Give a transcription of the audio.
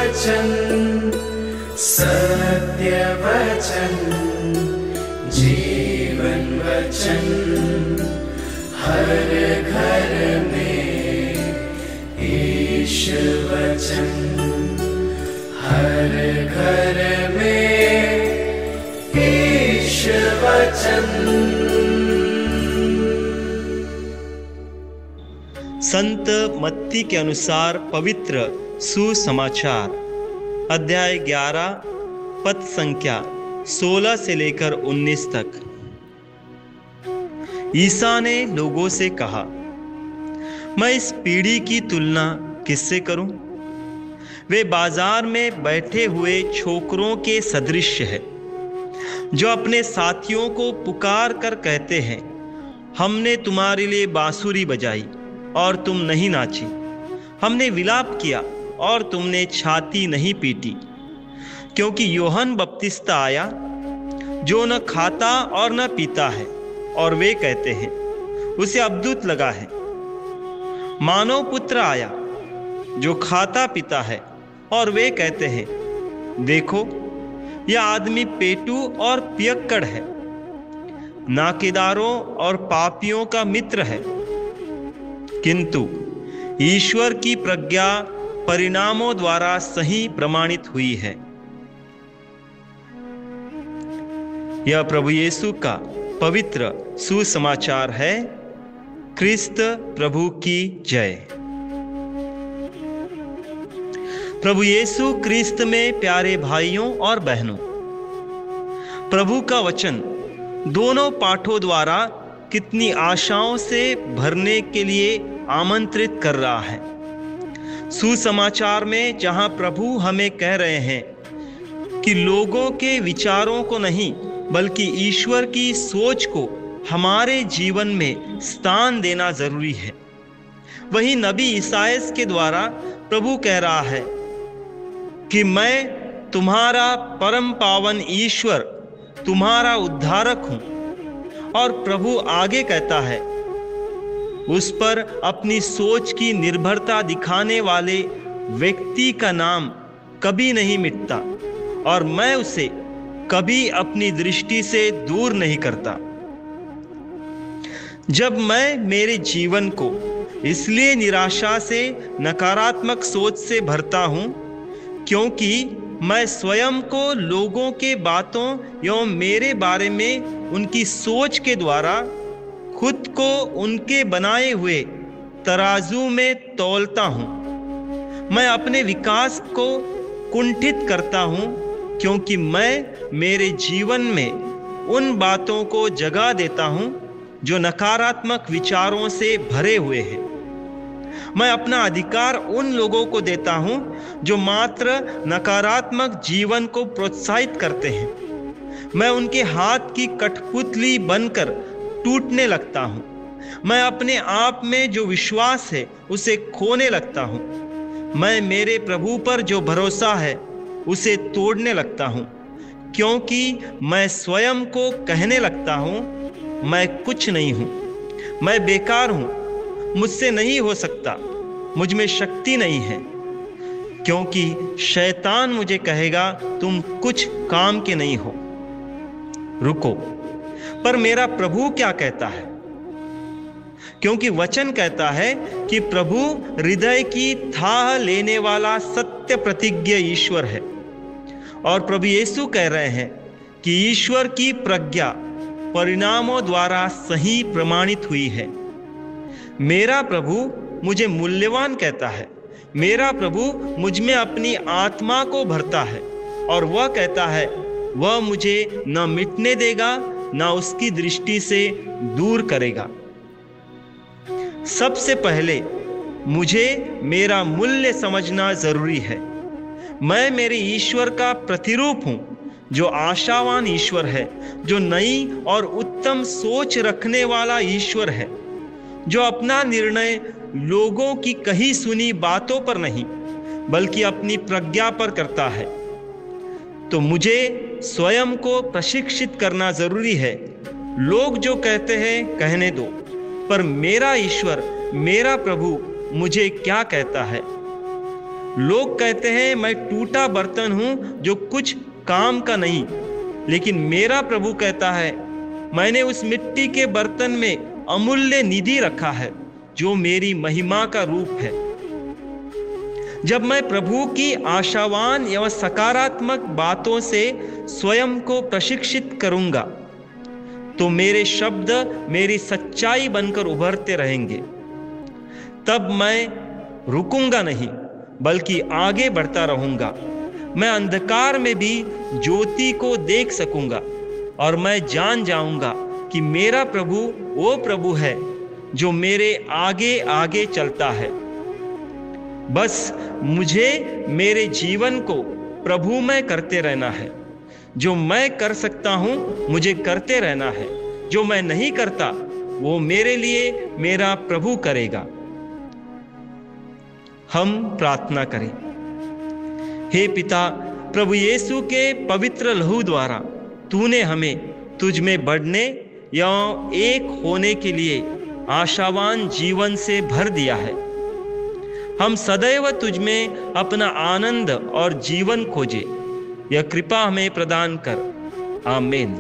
वचन, सत्य वचन, जीवन वचन, हर घर में ईश वचन, हर घर में ईश वचन। संत मत्ती के अनुसार पवित्र सुसमाचार अध्याय 11 पद संख्या 16 से लेकर 19 तक। ईसा ने लोगों से कहा, मैं इस पीढ़ी की तुलना किससे करूं? वे बाजार में बैठे हुए छोकरों के सदृश है, जो अपने साथियों को पुकार कर कहते हैं, हमने तुम्हारे लिए बांसुरी बजाई और तुम नहीं नाची, हमने विलाप किया और तुमने छाती नहीं पीटी। क्योंकि यूहन्ना बपतिस्ता आया, जो न खाता और न पीता है, और वे कहते हैं, उसे अबदूत लगा है। मानव पुत्र आया, जो खाता पीता है, और वे कहते हैं, देखो यह आदमी पेटू और पियक्कड़ है, नाकेदारों और पापियों का मित्र है। किंतु ईश्वर की प्रज्ञा परिणामों द्वारा सही प्रमाणित हुई है। यह प्रभु यीशु का पवित्र सुसमाचार है। क्रिस्त प्रभु की जय। प्रभु यीशु क्रिस्त में प्यारे भाइयों और बहनों, प्रभु का वचन दोनों पाठों द्वारा कितनी आशाओं से भरने के लिए आमंत्रित कर रहा है। सुसमाचार में जहां प्रभु हमें कह रहे हैं कि लोगों के विचारों को नहीं बल्कि ईश्वर की सोच को हमारे जीवन में स्थान देना जरूरी है, वहीं नबी ईसायाह के द्वारा प्रभु कह रहा है कि मैं तुम्हारा परम पावन ईश्वर, तुम्हारा उद्धारक हूं। और प्रभु आगे कहता है, उस पर अपनी सोच की निर्भरता दिखाने वाले व्यक्ति का नाम कभी नहीं मिटता, और मैं उसे कभी अपनी दृष्टि से दूर नहीं करता। जब मैं मेरे जीवन को इसलिए निराशा से, नकारात्मक सोच से भरता हूं, क्योंकि मैं स्वयं को लोगों के बातों एवं मेरे बारे में उनकी सोच के द्वारा खुद को उनके बनाए हुए तराजू में तौलता हूं। मैं अपने विकास को कुंठित करता हूं, क्योंकि मैं मेरे जीवन में उन बातों को जगह देता हूं जो नकारात्मक विचारों से भरे हुए हैं। मैं अपना अधिकार उन लोगों को देता हूं जो मात्र नकारात्मक जीवन को प्रोत्साहित करते हैं। मैं उनके हाथ की कठपुतली बनकर टूटने लगता हूं। मैं अपने आप में जो विश्वास है उसे खोने लगता हूं। मैं मेरे प्रभु पर जो भरोसा है उसे तोड़ने लगता हूं, क्योंकि मैं स्वयं को कहने लगता हूं, मैं कुछ नहीं हूं, मैं बेकार हूं, मुझसे नहीं हो सकता, मुझ में शक्ति नहीं है। क्योंकि शैतान मुझे कहेगा, तुम कुछ काम के नहीं हो। रुको, पर मेरा प्रभु क्या कहता है? क्योंकि वचन कहता है कि प्रभु हृदय की थाह लेने वाला सत्य प्रतिज्ञ ईश्वर है। और प्रभु यीशु कह रहे हैं कि ईश्वर की प्रज्ञा परिणामों द्वारा सही प्रमाणित हुई है। मेरा प्रभु मुझे मूल्यवान कहता है। मेरा प्रभु मुझ में अपनी आत्मा को भरता है, और वह कहता है वह मुझे न मिटने देगा, न उसकी दृष्टि से दूर करेगा। सबसे पहले मुझे मेरा मूल्य समझना जरूरी है। मैं मेरे ईश्वर का प्रतिरूप हूं, जो आशावान ईश्वर है, जो नई और उत्तम सोच रखने वाला ईश्वर है, जो अपना निर्णय लोगों की कही सुनी बातों पर नहीं बल्कि अपनी प्रज्ञा पर करता है। तो मुझे स्वयं को प्रशिक्षित करना जरूरी है। लोग जो कहते हैं कहने दो, पर मेरा ईश्वर, मेरा प्रभु मुझे क्या कहता है? लोग कहते हैं मैं टूटा बर्तन हूं जो कुछ काम का नहीं, लेकिन मेरा प्रभु कहता है मैंने उस मिट्टी के बर्तन में अमूल्य निधि रखा है जो मेरी महिमा का रूप है। जब मैं प्रभु की आशावान एवं सकारात्मक बातों से स्वयं को प्रशिक्षित करूंगा तो मेरे शब्द मेरी सच्चाई बनकर उभरते रहेंगे। तब मैं रुकूंगा नहीं बल्कि आगे बढ़ता रहूंगा। मैं अंधकार में भी ज्योति को देख सकूंगा और मैं जान जाऊंगा कि मेरा प्रभु वो प्रभु है जो मेरे आगे आगे चलता है। बस मुझे मेरे जीवन को प्रभुमय करते रहना है। जो मैं कर सकता हूं मुझे करते रहना है, जो मैं नहीं करता वो मेरे लिए मेरा प्रभु करेगा। हम प्रार्थना करें। हे पिता, प्रभु यीशु के पवित्र लहू द्वारा तूने हमें तुझ में बढ़ने या एक होने के लिए आशावान जीवन से भर दिया है। हम सदैव तुझ में अपना आनंद और जीवन खोजे, यह कृपा हमें प्रदान कर। आमीन।